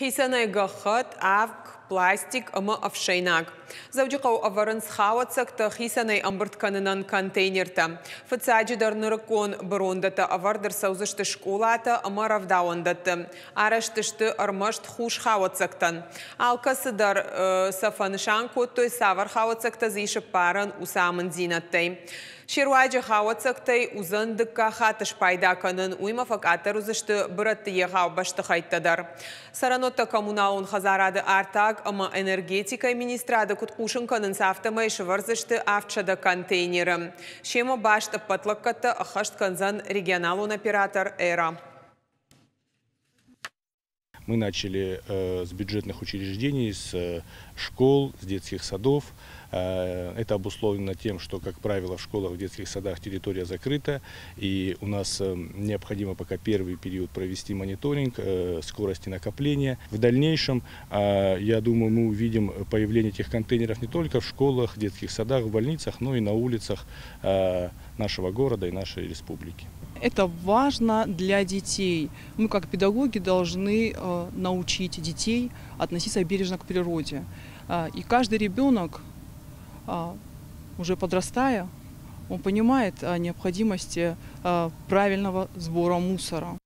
Хисанай гахат авк пластик ама авшайнаг. Завдюкау аваран схавацакта хисанай амбартканынан контейнерта. Фацаджидар ныракон барондата авардар саузашты школата ама равдауандата. Араштышты армашт хуш хавацактан. Алкасыдар сафаншанко той савар хавацакта зиша паран усаман зинаттай. Шируаджи хавацактай узандыка хатыш пайдаканын уйма факатар узашты братты егау башты хайттадар. Саранота коммуналун хазарады артаг ама энергетика министрада куткушынканын сафтамай шварзашты авчада контейнеры. Шема башты патлакката ахашт канзан регионалун оператор «Эра». Мы начали с бюджетных учреждений, с школ, с детских садов. Это обусловлено тем, что, как правило, в школах, в детских садах территория закрыта. И у нас необходимо пока первый период провести мониторинг скорости накопления. В дальнейшем, я думаю, мы увидим появление этих контейнеров не только в школах, в детских садах, в больницах, но и на улицах нашего города и нашей республики. Это важно для детей. Мы, как педагоги, должны научить детей относиться бережно к природе. И каждый ребенок, уже подрастая, он понимает о необходимости правильного сбора мусора.